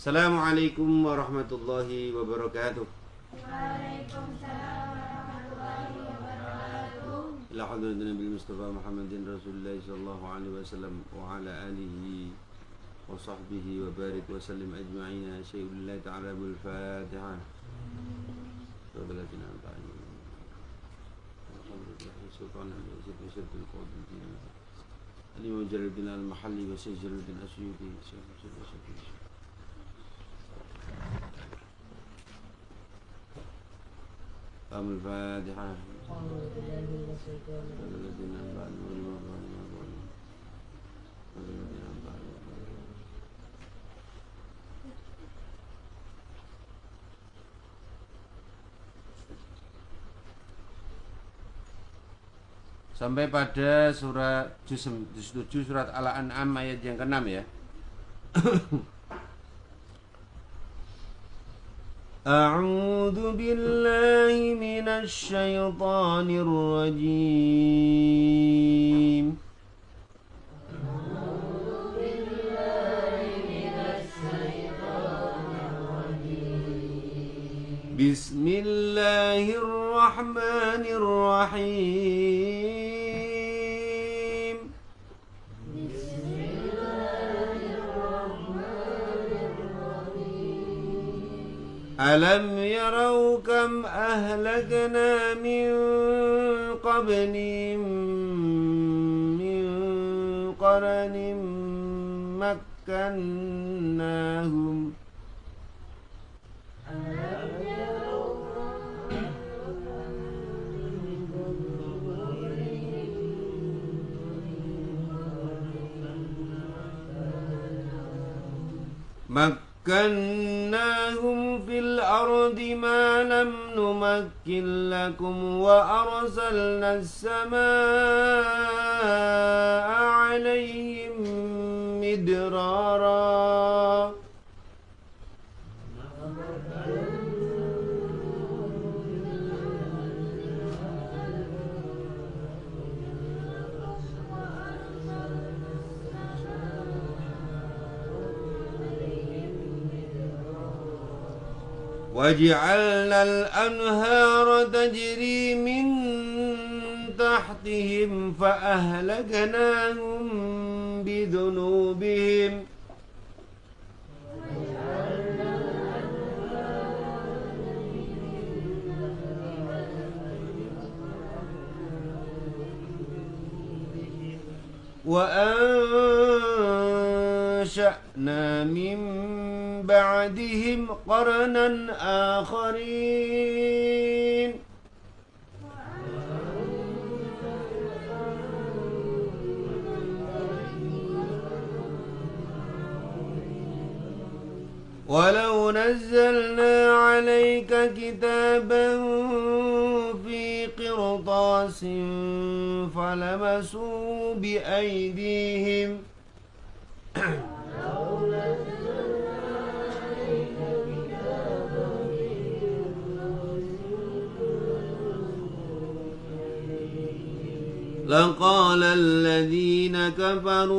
Assalamualaikum warahmatullahi wabarakatuh. Waalaikumsalam warahmatullahi wabarakatuh. Ila hadratin Nabi Mustafa Muhammadin Rasulullah sallallahu alaihi wasallam wa ala alihi wa sahbihi wa barik wa sallim ajma'ina. Syai'ulillah ta'ala bil Fatihah. Sabalatina ta'ala. Alhamdulillah sultanan yazid wa syartul qadidin. Alimah Jalaluddin al-Mahalli wa Syekh Jalaluddin Asyuti. الفاتحة sampai pada surat juz 7 surat Al-An'am ayat yang ke-6 ya. A'udzu billahi minasy syaithanir rajim. Bismillahirrahmanirrahim. Alam yarau kam ahlakna min qablihim min qarnin makkannahum مكناهم في الأرض ما لم نمكن لكم وأرسلنا السماء عليهم مدرارا وجعلنا الأنهار تجري من تحتهم فأهلكناهم بذنوبهم وأنشأنا من بعدهم قرنا آخرين ولو نزلنا عليك كتابا في قرطاس فلمسوا بأيديهم لقال الذين كفروا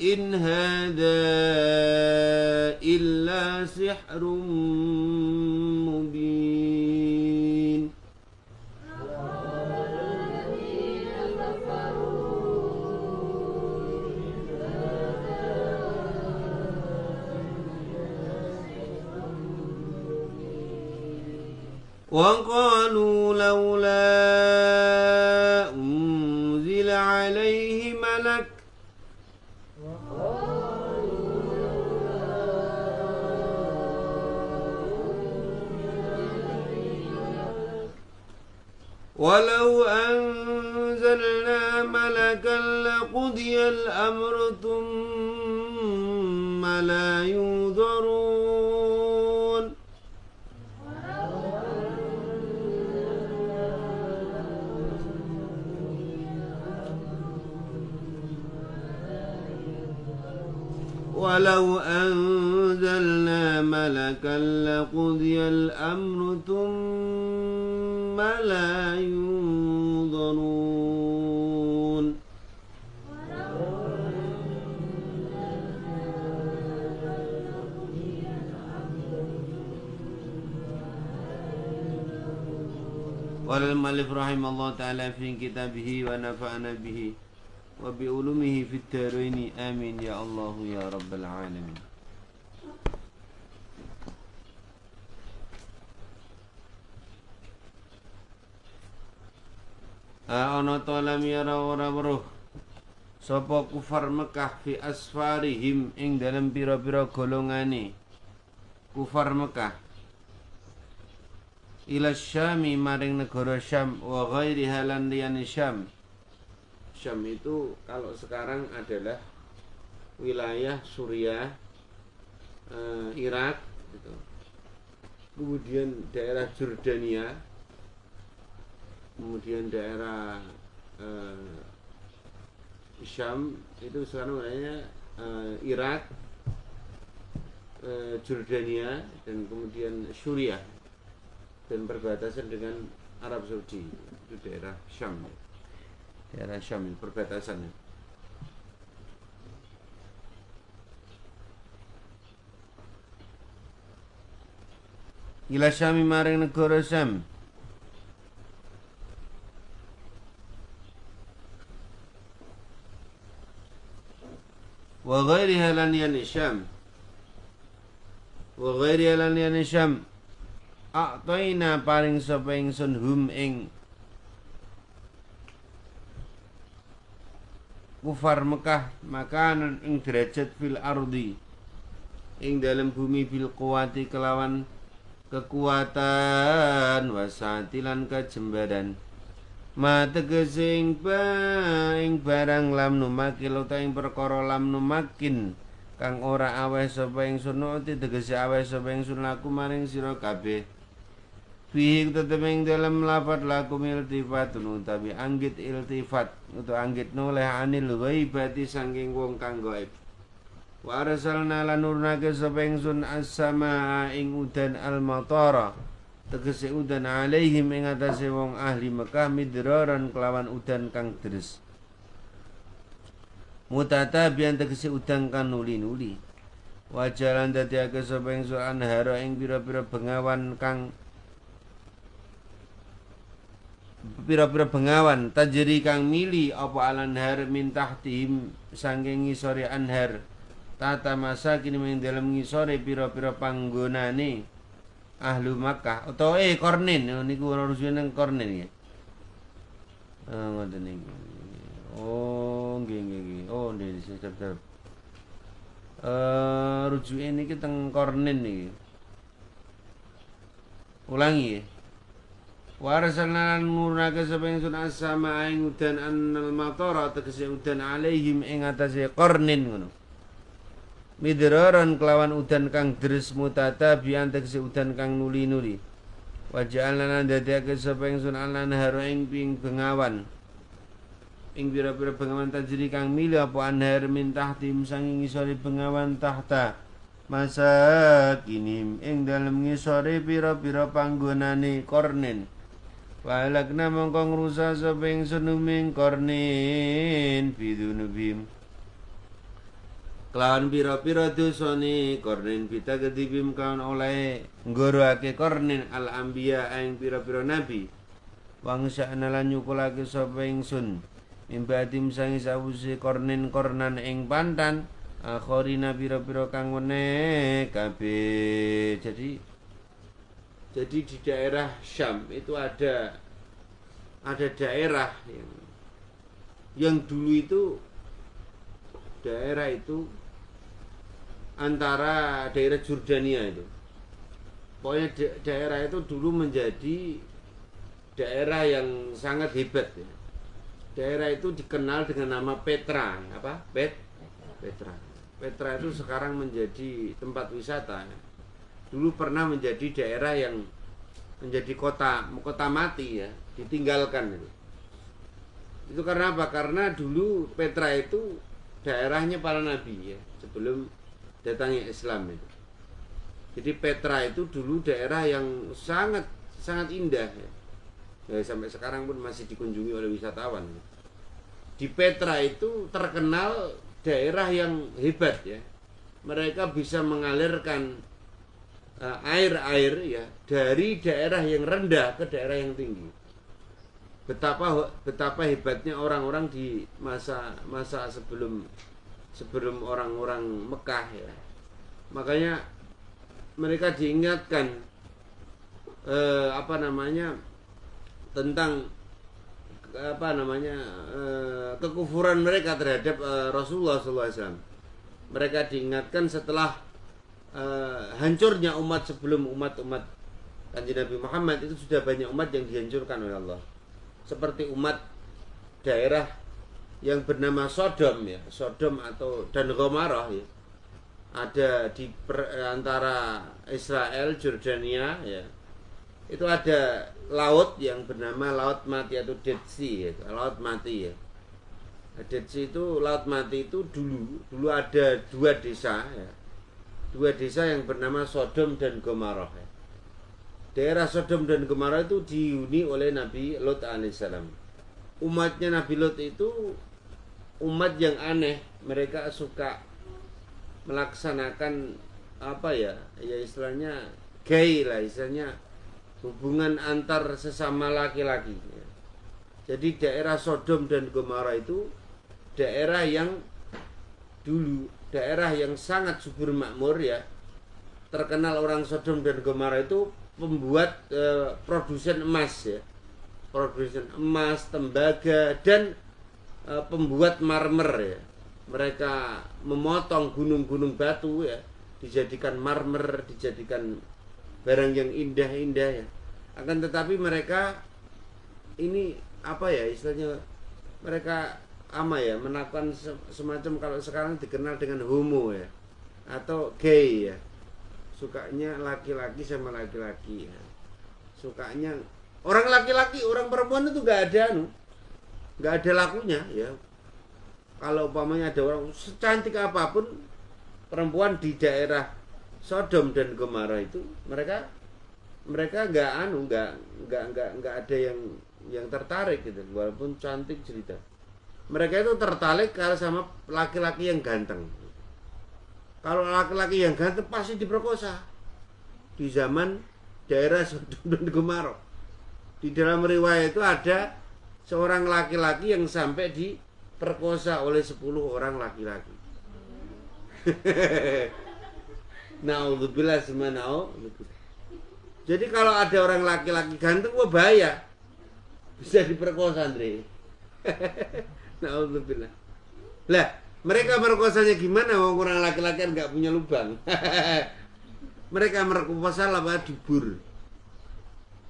إن هذا إلا سحر مبين وقالوا لولا أنزل عليه ملك ولو أنزلنا ملكا لقضي الأمر ثم لا ينظرون ولو أنزلنا ملكا لقضي الأمر ثم لا ينظرون Qala al-mu'allif rahimallahu ta'ala fi kitabihi wa nafa'ana bihi wa bi ulumihi fid dharain amin ya Allah ya rabbal alamin. Ana ta lam yara ora weruh sapa kufar Mekah fi asfarihim ing dalam pira-pira golongane kufar Mekah ila Syami maring negara Syam wa ghairiha lan liyane Syam. Syam itu kalau sekarang adalah wilayah Suriah, Irak gitu. Kemudian daerah Jordania, kemudian daerah Syam itu sekarang wilayahnya Irak, Jordania, dan kemudian Suriah, dan perbatasan dengan Arab Saudi. Itu daerah Syam. Daerah Syam perbatasannya. Ila Syami maring negara Syam. Wa ghairiha lan yani Syam. Wa ghairiha lan yani Syam. A'tayna paring sapa ingsun hum ing kufar Mekah makanan ing derajat fil ardi ing dalam bumi bil quwati kelawan kekuatan wasatilan kejembaran ma tegese ing barang lam numakil uta ing perkara lam numakin kang ora aweh sapa ingsun uti tegese aweh sapa ingsun laku maring sira kabeh fihi tetep ing dalam lafat laku iltifatun utawi anggit iltifat utawa anggit noleh anil ghaibati saking wong kang gaib. Wa arsalna lan nurnake sapa ingsun as-samaa ing udan al-matara tegese udan alaihim ing atase wong ahli Mekah midraran kelawan udan kang deres. Mutatabian tegese udan kang nuli-nuli. Wa jalan dadiake sapa ingsun anhara ing pira-pira bengawan kang pira-pira bengawan tajri kang mili apa alanhar min tahtihim saking ngisore anhar tata masa kini ing dalem ngisore pira-pira panggonane ahlu Makkah utawa Kornin niku ora rujuke nang Kornin ya. Ngoten niki. Oh nggih. Oh nggih sedap. Rujuke niki teng Kornin niki. Ulangi ya. Warasalna nurnake sapa ingsun as-sama ing udan annal matara tegese udan alaihim ing atase Qarnin ngono. Midraran kelawan udan kang deres mutatabian tegese udan kang nuli-nuli. Wa ja'alna ndadekake sapa ingsun alan haro ing bengawan. Ing pira-pira bengawan tajri kang milih apa anhar min tahtim sanging ngisore bengawan tahta. Masa kinim ing dalem ngisore pira-pira panggonane Qarnin. Walakna mongko ngrusak sapa ingsun uming Qarnin bidunubim kelawan pira-pira dosane Qarnin bita kedibim kawan oleh nggoroake Qarnin al anbiya ing pira-pira nabi wangsa lan nyukulake sapa ingsun mimbadim sangi sawise Qarnin Qarnan ing pantan akhirina pira-pira kang meneh kabeh. Jadi di daerah Syam itu ada daerah yang dulu itu daerah itu antara daerah Jordania itu. Pokoknya daerah itu dulu menjadi daerah yang sangat hebat ya. Daerah itu dikenal dengan nama Petra, apa? Petra. Petra itu sekarang menjadi tempat wisata ya. Dulu pernah menjadi daerah yang menjadi kota mati ya, ditinggalkan itu. Itu karena apa? Karena dulu Petra itu daerahnya para nabi ya, sebelum datangnya Islam itu. Jadi Petra itu dulu daerah yang sangat indah ya. Ya, sampai sekarang pun masih dikunjungi oleh wisatawan. Di Petra itu terkenal daerah yang hebat ya. Mereka bisa mengalirkan air ya dari daerah yang rendah ke daerah yang tinggi. betapa hebatnya orang-orang di masa sebelum orang-orang Mekah ya. Makanya mereka diingatkan tentang kekufuran mereka terhadap Rasulullah SAW. Mereka diingatkan setelah hancurnya umat sebelum umat Kanjeng Nabi Muhammad, itu sudah banyak umat yang dihancurkan oleh Allah. Seperti umat daerah yang bernama Sodom ya, Sodom dan Gomorrah ya. Ada di antara Israel, Jordania ya. Itu ada laut yang bernama Laut Mati atau Dead Sea ya, Laut Mati ya. Dead Sea itu, Laut Mati itu dulu ada dua desa ya. Dua desa yang bernama Sodom dan Gomorrah ya. Daerah Sodom dan Gomorrah itu dihuni oleh Nabi Lot alaihissalam. Umatnya Nabi Lot itu umat yang aneh. Mereka suka melaksanakan istilahnya gay lah, istilahnya hubungan antar sesama laki-laki. Jadi daerah Sodom dan Gomorrah itu daerah yang sangat subur makmur ya. Terkenal orang Sodom dan Gomorrah itu pembuat produsen emas ya, produsen emas, tembaga, dan pembuat marmer ya. Mereka memotong gunung-gunung batu ya, dijadikan marmer, dijadikan barang yang indah-indah ya. Akan tetapi mereka ini istilahnya mereka melakukan semacam, kalau sekarang dikenal dengan homo ya, atau gay ya. Sukanya laki-laki sama laki-laki ya. Sukanya orang laki-laki, orang perempuan itu nggak ada lakunya ya. Kalau umpamanya ada orang secantik apapun perempuan di daerah Sodom dan Gomorrah itu, mereka nggak ada yang tertarik gitu, walaupun cantik cerita. Mereka itu tertarik kalau sama laki-laki yang ganteng. Kalau laki-laki yang ganteng pasti diperkosa. Di zaman daerah Sodom dan Gomorrah, di dalam riwayat itu ada seorang laki-laki yang sampai diperkosa oleh 10 orang laki-laki. Naudzubillah semanau. Jadi kalau ada orang laki-laki ganteng, wah bahaya, bisa diperkosa, Andre. Naudzubillah. Lah, mereka merkosanya gimana? Orang laki-laki kan nggak punya lubang. Mereka merkosa dubur.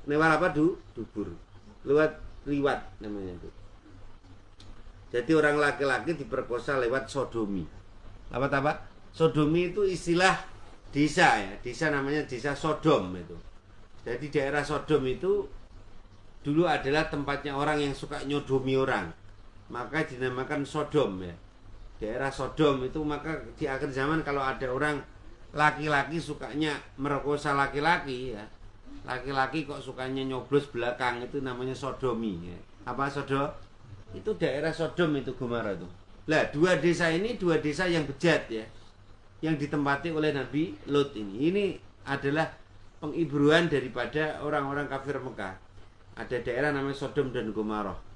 Lewat dubur. Liwat namanya itu. Jadi orang laki-laki diperkosa lewat sodomi. Lewat apa? Sodomi itu istilah desa ya. Desa namanya desa Sodom itu. Jadi daerah Sodom itu dulu adalah tempatnya orang yang suka nyodomi orang. Maka dinamakan Sodom ya. Daerah Sodom itu, maka di akhir zaman kalau ada orang laki-laki sukanya merkosa laki-laki ya. Laki-laki kok sukanya nyoblos belakang, itu namanya sodomi ya. Apa Sodom? Itu daerah Sodom itu, Gomorrah itu. Lah, dua desa yang bejat ya, yang ditempati oleh Nabi Lot ini. Ini adalah pengibruan daripada orang-orang kafir Mekah. Ada daerah namanya Sodom dan Gomorrah.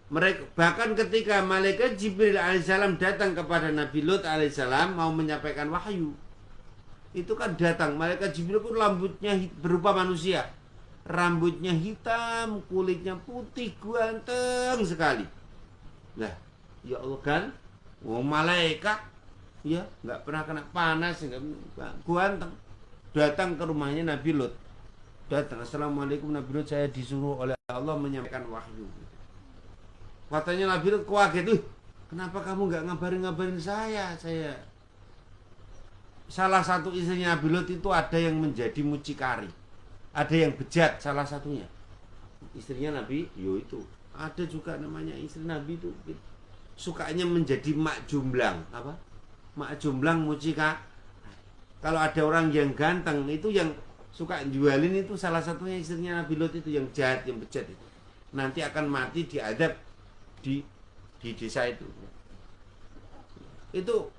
Mereka bahkan ketika malaikat Jibril alaihissalam datang kepada Nabi Lot alaihissalam mau menyampaikan wahyu, itu kan datang malaikat Jibril pun rambutnya berupa manusia, rambutnya hitam, kulitnya putih, ganteng sekali. Nah, ya Allah kan, malaikat ya nggak pernah kena panas, ganteng. Datang ke rumahnya Nabi Lot. Datang, assalamualaikum Nabi Lot, saya disuruh oleh Allah menyampaikan wahyu. Katanya Nabi Lot kaget, kenapa kamu nggak ngabarin saya? Salah satu istrinya Nabi Lot itu ada yang menjadi mucikari, ada yang bejat, salah satunya istrinya Nabi, itu ada juga namanya istri Nabi itu sukanya menjadi mak jomblang, mak jomblang mucikari. Kalau ada orang yang ganteng itu yang suka jualin, itu salah satunya istrinya Nabi Lot itu yang jahat, yang bejat itu. Nanti akan mati diadab di desa itu. Itu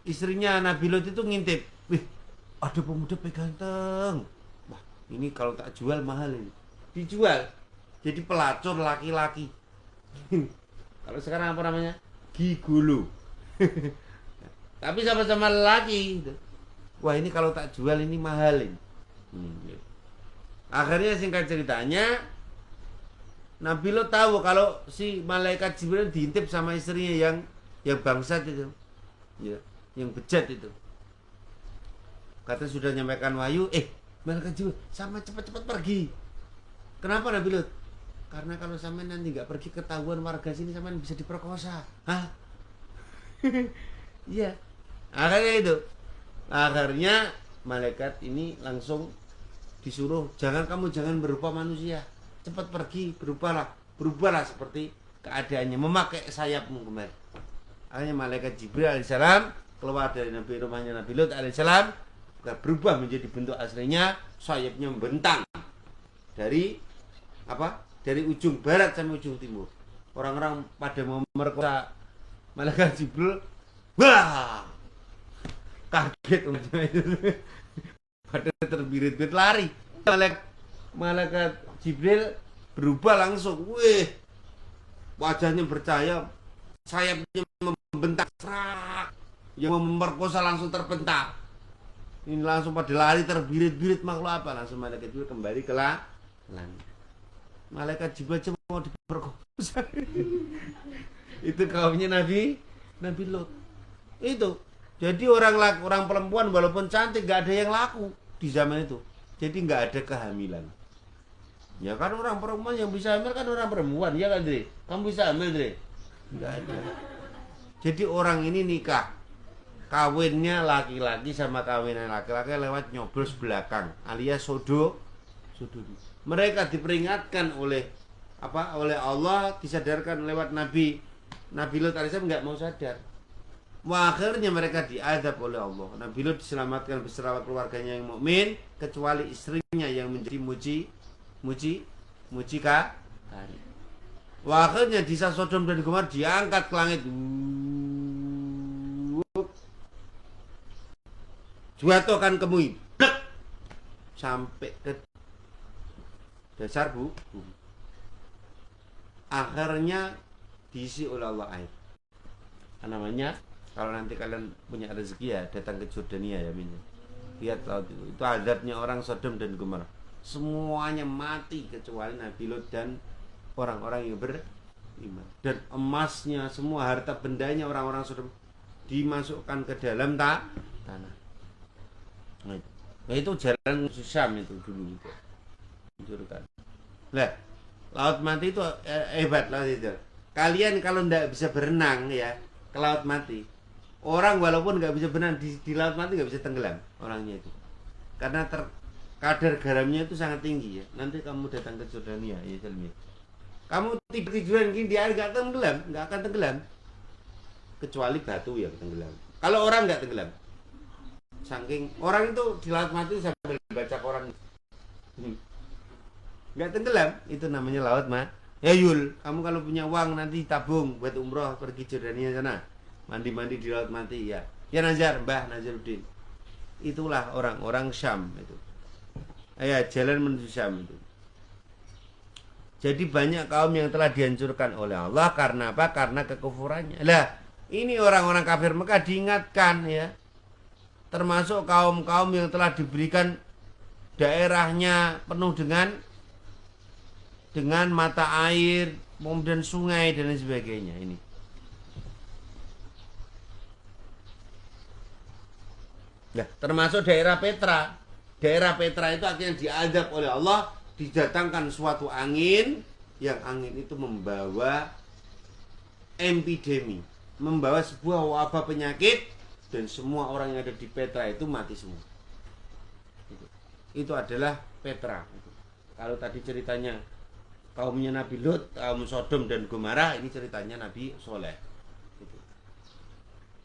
istrinya Nabi Lot itu ngintip, ada pemuda ganteng. Wah, ini kalau tak jual mahal ini. Dijual. jadi pelacur laki-laki. Kalau sekarang apa namanya? Gigolo. Tapi sama-sama lelaki gitu. Wah, ini kalau tak jual ini mahal ini. Gitu. Akhirnya singkat ceritanya, Nabi Lot tahu kalau si malaikat Jibril diintip sama istrinya yang bangsat itu, ya, yang bejat itu. Kata sudah nyampaikan wahyu, malaikat Jibril, sama cepat-cepat pergi. Kenapa Nabi Lot? Karena kalau sama nanti nggak pergi ketahuan warga sini sama bisa diperkosa. Hah? Iya. Akhirnya itu. Akhirnya malaikat ini langsung disuruh, jangan berupa manusia. Cepat pergi, berubahlah seperti keadaannya, memakai sayapmu kembali. Akhirnya malaikat Jibril alaihissalam keluar dari rumahnya Nabi Lot alaihissalam, berubah menjadi bentuk aslinya, sayapnya membentang dari dari ujung barat sampai ujung timur. Orang-orang pada mau merkosa malaikat Jibril, wah, kaget itu. Pada terbirit-birit lari. Malaikat Jibril berubah langsung. Wih, wajahnya bercahaya, sayapnya membentang, yang memperkosa langsung terbentak. Ini langsung pada lari terbirit-birit, makhluk apa? Langsung malaikat Jibril kembali ke langit. Malaikat Jibril cuma mau diperkosa. Itu kaumnya Nabi Lot. Itu. Jadi orang perempuan walaupun cantik gak ada yang laku di zaman itu. Jadi gak ada kehamilan. Ya kan orang perempuan yang bisa hamil kan orang perempuan, ya kan Dre? Kamu bisa hamil Dre? Gak ada. Jadi orang ini nikah, kawinnya laki-laki sama kawinan laki-laki lewat nyoblos belakang, alias sodomi. Mereka diperingatkan oleh Allah, disadarkan lewat Nabi Lot alaihissalam nggak mau sadar. Akhirnya mereka diazab oleh Allah. Nabi Lot diselamatkan beserta keluarganya yang mukmin, kecuali istrinya yang menjadi mucikari. Akhirnya di Sodom dan Gomora diangkat ke langit, jatuhkan kemui sampai ke dasar bumi. Akhirnya diisi oleh Allah air. Namanya, kalau nanti kalian punya rezeki ya datang ke Jordania ya minyak. Lihat laut itu azabnya orang Sodom dan Gomora. Semuanya mati kecuali Nabi Lot dan orang-orang yang beriman. Dan emasnya, semua harta bendanya orang-orang Sodom dimasukkan ke dalam tanah. Nah itu jalan Syam itu dulu itu. Dihancurkan. Lah, laut mati itu hebat laut itu. Kalian kalau tidak bisa berenang ya ke laut mati, orang walaupun nggak bisa berenang di laut mati nggak bisa tenggelam orangnya itu, karena kadar garamnya itu sangat tinggi ya. Nanti kamu datang ke Jordania ya Selmi, kamu tiduran gini di air nggak akan tenggelam, kecuali batu yang tenggelam. Kalau orang nggak tenggelam, saking orang itu di laut mati sambil baca koran nggak tenggelam, itu namanya laut mati. Ya Yul, kamu kalau punya uang nanti tabung buat umroh pergi Jordania sana, mandi-mandi di laut mati ya. Ya Nazar, Mbah Nazaruddin. Itulah orang-orang Syam itu. Ya, jalan menuju Syam itu. Jadi banyak kaum yang telah dihancurkan oleh Allah karena apa? Karena kekufurannya. Lah, ini orang-orang kafir Mekah diingatkan ya. Termasuk kaum-kaum yang telah diberikan daerahnya penuh dengan mata air, kemudian sungai dan lain sebagainya ini. Nah, termasuk daerah Petra. Daerah Petra itu akhirnya diazab oleh Allah, didatangkan suatu angin, yang angin itu membawa epidemi, membawa sebuah wabah penyakit, dan semua orang yang ada di Petra itu mati semua. Itu adalah Petra. Kalau tadi ceritanya kaumnya Nabi Lot, kaum Sodom dan Gomora, ini ceritanya Nabi Soleh.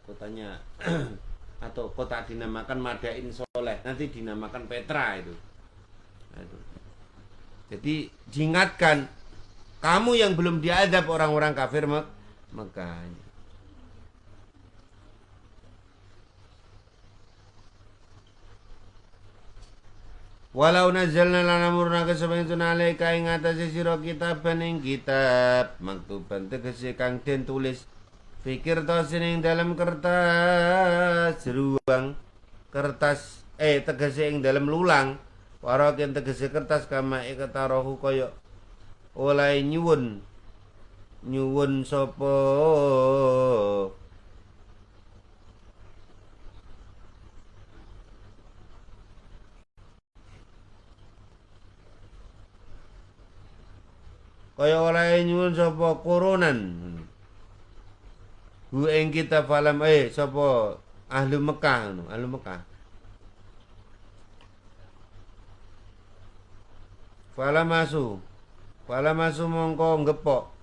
Kotanya atau kota dinamakan Madain Soleh, nanti dinamakan Petra itu. Jadi diingatkan, kamu yang belum diazab orang-orang kafir Mekah. Walau nazzalna lan amruna kesepengsun alaika ing atase sira kitaban ing kitab maktuban tegese kang den tulis fikir to sining dalam kertas ruang kertas tegese ing dalam lulang warakin tegese kertas kama ikatarohu kaya oleh nyuwun sapa kaya oleh nyuwun sapa kurunan hu ing kita falam sapa ahli Mekah ahli Mekah falamasu mongko ngepok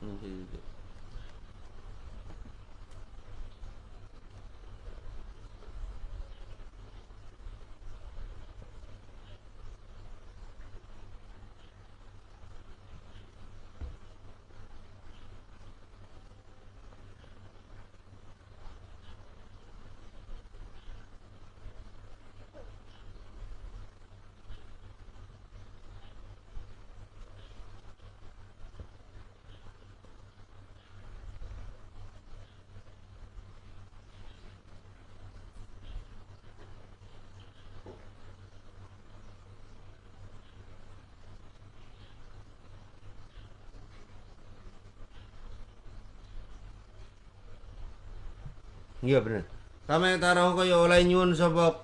iya bener kama taruh kaya oleh nyuwun sapa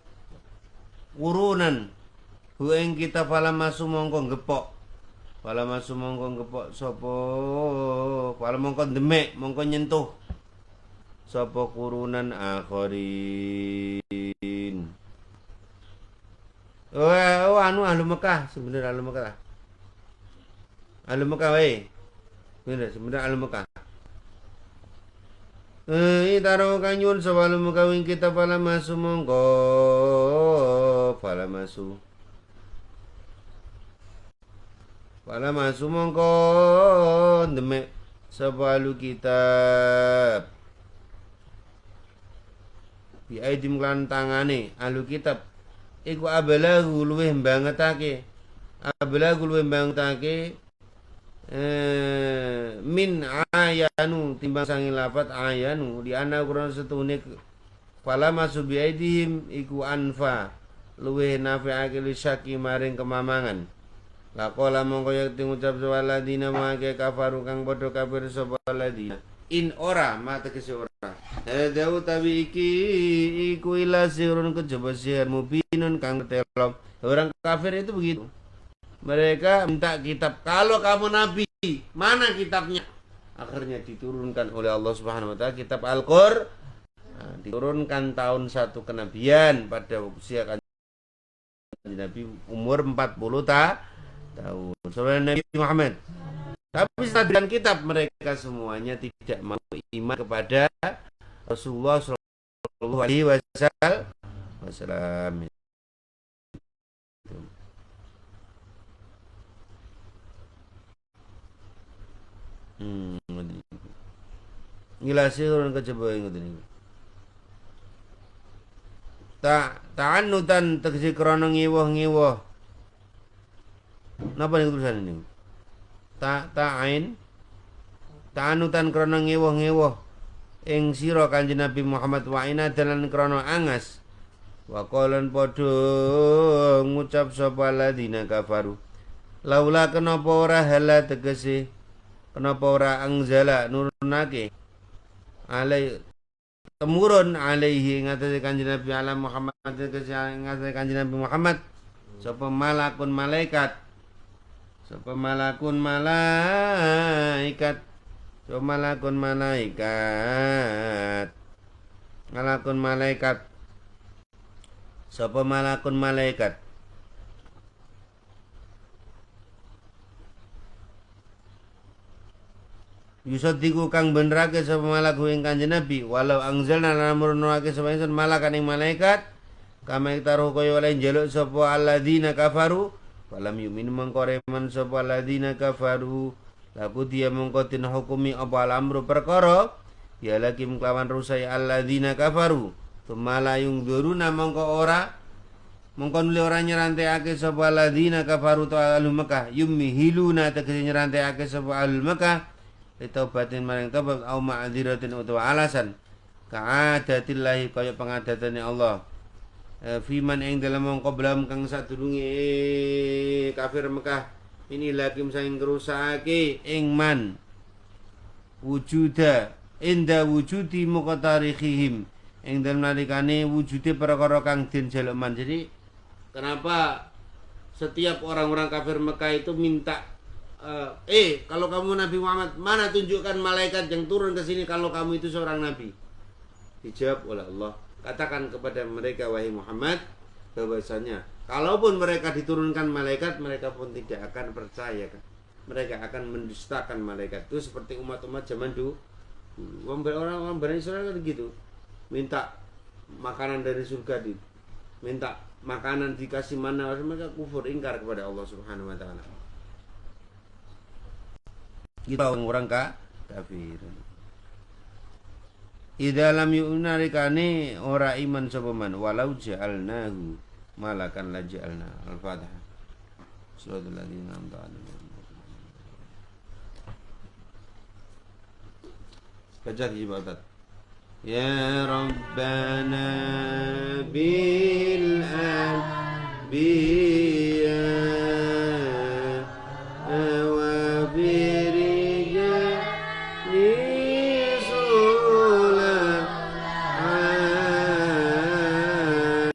kurunan hu ing kita falamasu mongko ngepok sapa fala mongko demek mongko nyentuh sapa kurunan akhirin anu ahli Mekah sebenarnya ahli Mekah bener sebenarnya ahli Mekah taro kanyun sawalum kawing kita falamasu mongko mongko demek sabalu kitab bi aidim lan tangane ahlu kitab iku abalagu luweh bangetake min ayanu timbang sangi lafat ayanu di ana kurang setune fala masu biaidihim iku anfa luweh nafi'ake li syaki maring kemamangan laqala mongko yak ngucap sawaladina mangke kafaru kang padha kafir sapa ladina in ora mate kese ora dawu tabi iki iku ila sirun kejaba sihir mubinun kang telom orang kafir itu begitu. Mereka minta kitab. Kalau kamu nabi, mana kitabnya? Akhirnya diturunkan oleh Allah Subhanahu wa taala kitab Al-Qur'an. Diturunkan tahun 1 kenabian pada usia Nabi umur 40 tahun. Saudara Nabi Muhammad. Tapi setelah kitab mereka semuanya tidak mau iman kepada Rasulullah sallallahu alaihi wasallam. Ngilasi orang kecewa yang ngoten. Ta'annutan tegese krana ngewoh-ngewoh. Napa ning tulisan ini? Ta'ain ta'annutan krana ngewoh-ngewoh ing sira Kanjeng Nabi Muhammad wa ina dalan krana angas. Wa qalan padha ngucap sapa ladina kafaru. Laula kenapa ora hala tegese kenapa ora angzala nurunake alai temurun alaihi ngatasi Kanjeng Nabi ala Muhammad tegese ngatasi Kanjeng Nabi Muhammad sapa malakun malaikat sapa malakun malaikat sapa malakun malaikat malakun malaikat sapa malakun malaikat yusadiku kang benerake sapa malaku ing Kanjeng Nabi walau angzalna lamurnuake sapa ingsun malakan ing malaikat kama taruh kaya oleh njaluk sapa alladzina kafaru falam yu'minu mangkoreman sapa alladzina kafaru laku dia mongko tin hukumi apa alamru perkara ya lakim kelawan rusai alladzina kafaru tumalayung duruna mongko ora mongko nuli ora nyeranteake sapa alladzina kafaru ta ahli Mekah yumhiluna tegese nyeranteake sapa ahli Mekah litaubatin maring tobat au ma'dziratin utawa alasan ka'adatillahi kaya pengadatane Allah fiman ing dalam mongko belam kang sadurunge kafir Mekah ini lakim saing ngrusake ing man wujuda inda wujudi muqtarihim ing dalem nalikane wujude perkara kang den jaluk man. Jadi kenapa setiap orang-orang kafir Mekah itu minta kalau kamu Nabi Muhammad, mana tunjukkan malaikat yang turun ke sini kalau kamu itu seorang nabi? Dijawab oleh Allah, katakan kepada mereka wahai Muhammad bahwasanya kalaupun mereka diturunkan malaikat, mereka pun tidak akan percaya kan. Mereka akan mendustakan malaikat. Itu seperti umat-umat zaman dulu. Orang-orang Bani Israil kan gitu. Minta makanan dari surga, minta makanan dikasih mana, mereka kufur, ingkar kepada Allah Subhanahu wa taala. Kita orang-orang kafir. Idza lam yu'narikane ora iman sapa man walau ja'alnahu malakan la ja'alna. Al-Fatihah. Suratul ladzina an'amta 'alaihim. Baca ibadat. Ya Rabbana bil anbiya